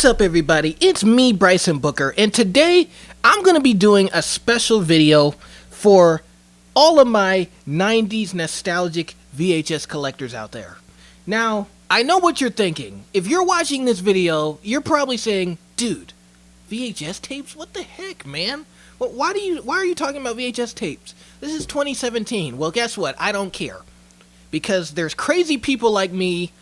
What's up, everybody? It's me, Bryson Booker, and today I'm going to be doing a special video for all of my 90s nostalgic VHS collectors out there. Now, I know what you're thinking. If you're watching this video, you're probably saying, dude, VHS tapes? What the heck, man? Why are you talking about VHS tapes? This is 2017. Well, guess what? I don't care. Because there's crazy people like me,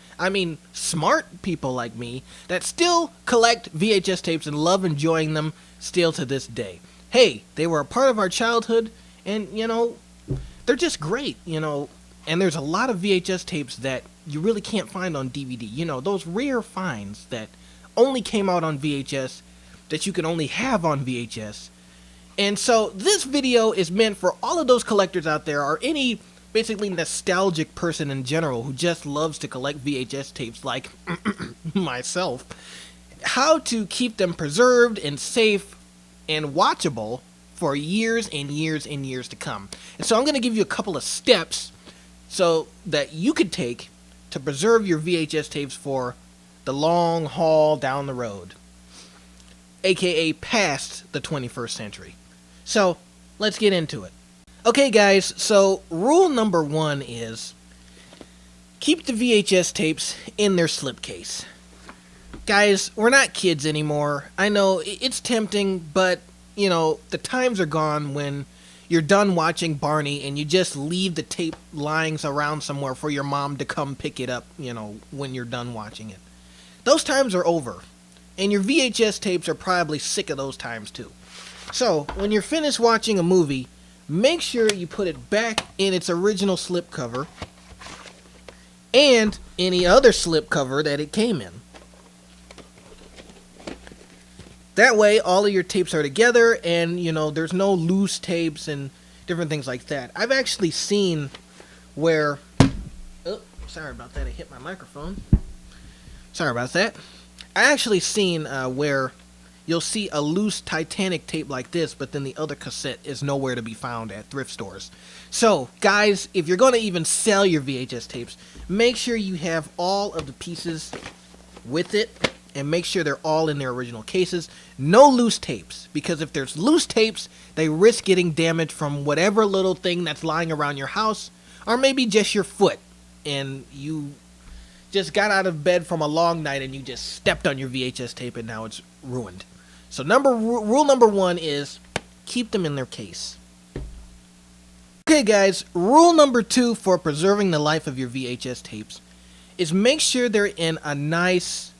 smart people like me, that still collect VHS tapes and love enjoying them still to this day. Hey, they were a part of our childhood, and, they're just great, and there's a lot of VHS tapes that you really can't find on DVD. Those rare finds that only came out on VHS, that you can only have on VHS. And so this video is meant for all of those collectors out there, or any basically nostalgic person in general who just loves to collect VHS tapes like myself, how to keep them preserved and safe and watchable for years and years and years to come. And so I'm going to give you a couple of steps so that you could take to preserve your VHS tapes for the long haul down the road, aka past the 21st century. So let's get into it. Okay, guys, so rule number 1 is keep the VHS tapes in their slipcase. Guys, we're not kids anymore. I know it's tempting, but, the times are gone when you're done watching Barney and you just leave the tape lying around somewhere for your mom to come pick it up, when you're done watching it. Those times are over, and your VHS tapes are probably sick of those times too. So, when you're finished watching a movie, make sure you put it back in its original slipcover and any other slipcover that it came in. That way, all of your tapes are together and, there's no loose tapes and different things like that. I've actually seen where... Oh, sorry about that. I hit my microphone. Sorry about that. I actually seen where you'll see a loose Titanic tape like this, but then the other cassette is nowhere to be found at thrift stores. So, guys, if you're going to even sell your VHS tapes, make sure you have all of the pieces with it, and make sure they're all in their original cases. No loose tapes, because if there's loose tapes, they risk getting damaged from whatever little thing that's lying around your house, or maybe just your foot, and you just got out of bed from a long night and you just stepped on your VHS tape and now it's ruined. So rule number 1 is keep them in their case. Okay, guys, rule number 2 for preserving the life of your VHS tapes is make sure they're in a nice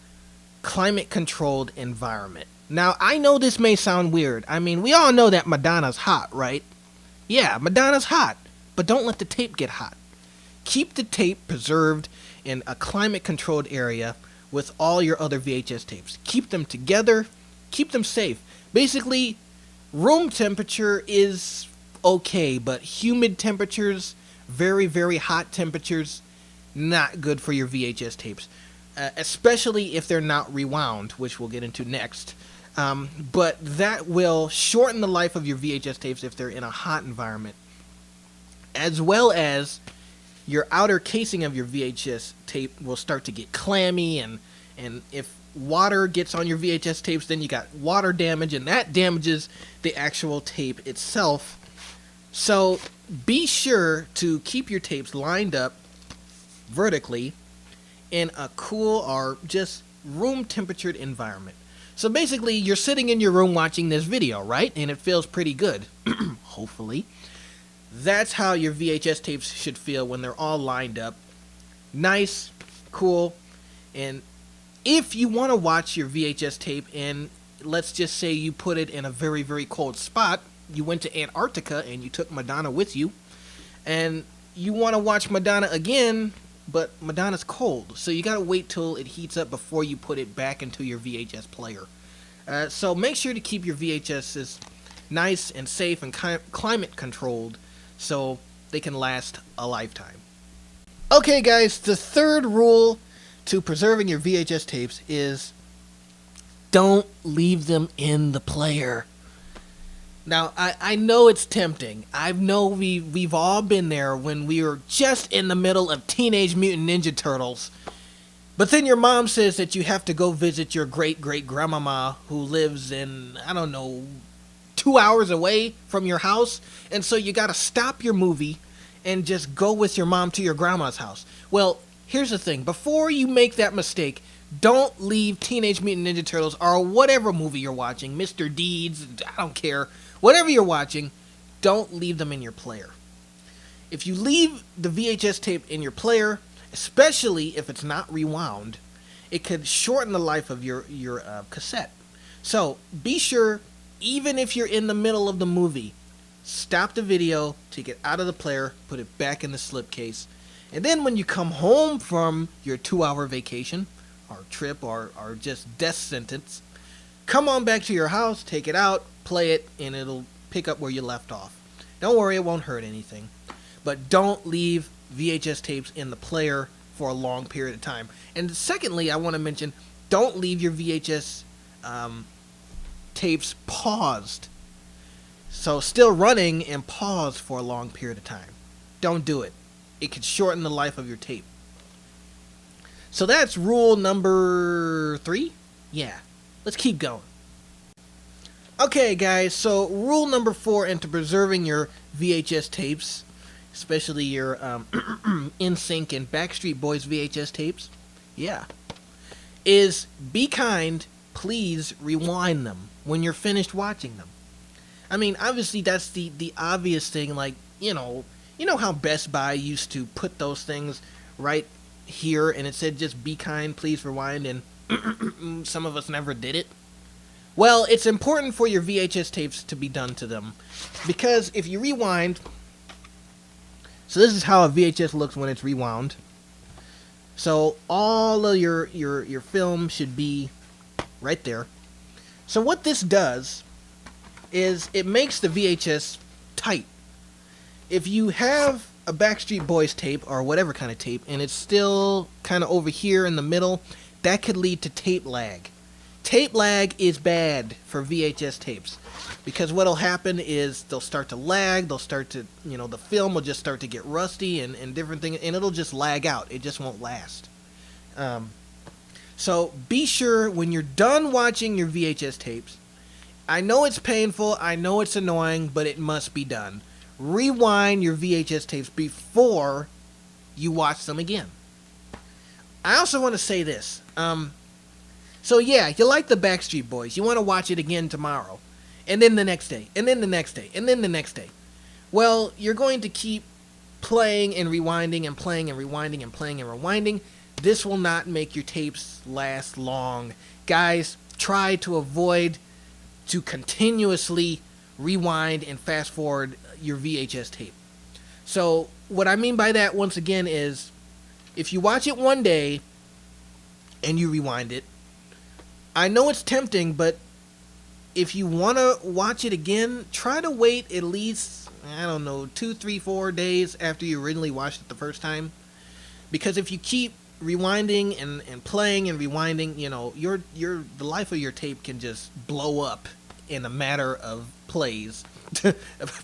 climate-controlled environment. Now, I know this may sound weird. We all know that Madonna's hot, right? Yeah, Madonna's hot, but don't let the tape get hot. Keep the tape preserved in a climate-controlled area with all your other VHS tapes. Keep them together. Keep them safe. Basically, room temperature is okay, but humid temperatures, very, very hot temperatures, not good for your VHS tapes. Especially if they're not rewound, which we'll get into next. But that will shorten the life of your VHS tapes if they're in a hot environment. As well as your outer casing of your VHS tape will start to get clammy, and if water gets on your VHS tapes, then you got water damage, and that damages the actual tape itself. So be sure to keep your tapes lined up vertically in a cool or just room temperatured environment. So basically, you're sitting in your room watching this video, right? And it feels pretty good, hopefully. That's how your VHS tapes should feel when they're all lined up. Nice, cool, and if you want to watch your VHS tape and let's just say you put it in a very, very cold spot, you went to Antarctica and you took Madonna with you, and you want to watch Madonna again, but Madonna's cold, so you got to wait till it heats up before you put it back into your VHS player. So make sure to keep your VHSs nice and safe and climate controlled so they can last a lifetime. Okay, guys, the third rule to preserving your VHS tapes is don't leave them in the player. Now, I know it's tempting. I know we've all been there when we were just in the middle of Teenage Mutant Ninja Turtles But then your mom says that you have to go visit your great-great-grandmama who lives in, I don't know, 2 hours away from your house. And so you got to stop your movie and just go with your mom to your grandma's house. Well, here's the thing. Before you make that mistake, don't leave Teenage Mutant Ninja Turtles or whatever movie you're watching, Mr. Deeds, I don't care, whatever you're watching, don't leave them in your player. If you leave the VHS tape in your player, especially if it's not rewound, it could shorten the life of your cassette. So be sure, even if you're in the middle of the movie, stop the video, take it out of the player, put it back in the slipcase, and then when you come home from your 2-hour vacation, or trip, or just death sentence, come on back to your house, take it out, play it, and it'll pick up where you left off. Don't worry, it won't hurt anything. But don't leave VHS tapes in the player for a long period of time. And secondly, I want to mention, don't leave your VHS tapes paused. So still running and pause for a long period of time. Don't do it. It could shorten the life of your tape. So that's rule number 3? Yeah. Let's keep going. Okay, guys, so rule number 4 into preserving your VHS tapes, especially your NSYNC and Backstreet Boys VHS tapes, is be kind, please rewind them when you're finished watching them. I mean, obviously that's the obvious thing, like, you know how Best Buy used to put those things right here and it said just be kind, please rewind, and some of us never did it? Well, it's important for your VHS tapes to be done to them, because if you rewind, so this is how a VHS looks when it's rewound. So all of your film should be right there. So what this does is it makes the VHS tight. If you have a Backstreet Boys tape or whatever kind of tape and it's still kind of over here in the middle, that could lead to tape lag. Tape lag is bad for VHS tapes, because what'll happen is they'll start to lag, they'll start to, the film will just start to get rusty and different things, and it'll just lag out. It just won't last. So be sure when you're done watching your VHS tapes, I know it's painful, I know it's annoying, but it must be done. Rewind your VHS tapes before you watch them again. I also want to say this. So yeah, you like the Backstreet Boys. You want to watch it again tomorrow. And then the next day. And then the next day. And then the next day. Well, you're going to keep playing and rewinding and playing and rewinding and playing and rewinding. This will not make your tapes last long. Guys, try to avoid to continuously rewind and fast forward your VHS tape. So what I mean by that, once again, is if you watch it one day and you rewind it, I know it's tempting, but if you want to watch it again, try to wait at least, 2, 3, 4 days after you originally watched it the first time. Because if you keep rewinding and playing and rewinding, the life of your tape can just blow up in a matter of plays.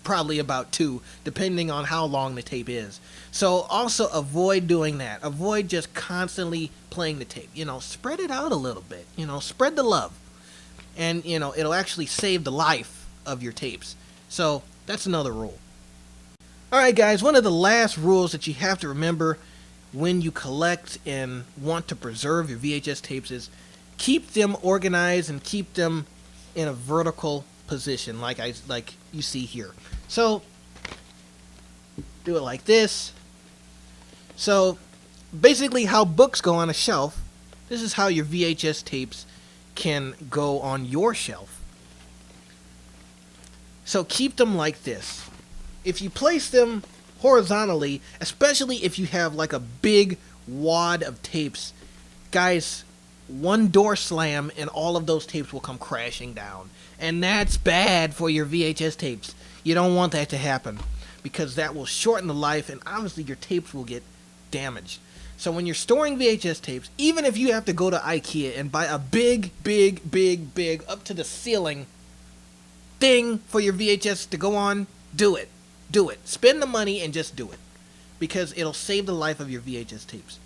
Probably about 2, depending on how long the tape is. So also avoid doing that. Avoid just constantly playing the tape. Spread it out a little bit. Spread the love. And, it'll actually save the life of your tapes. So that's another rule. Alright guys, one of the last rules that you have to remember when you collect and want to preserve your VHS tapes is keep them organized and keep them in a vertical position like you see here. So do it like this. So basically how books go on a shelf, this is how your VHS tapes can go on your shelf. So keep them like this. If you place them horizontally, especially if you have like a big wad of tapes, guys, one door slam and all of those tapes will come crashing down. And that's bad for your VHS tapes. You don't want that to happen, because that will shorten the life and obviously your tapes will get damaged. So when you're storing VHS tapes, even if you have to go to IKEA and buy a big, up to the ceiling thing for your VHS to go on, do it. Do it. Spend the money and just do it, because it'll save the life of your VHS tapes.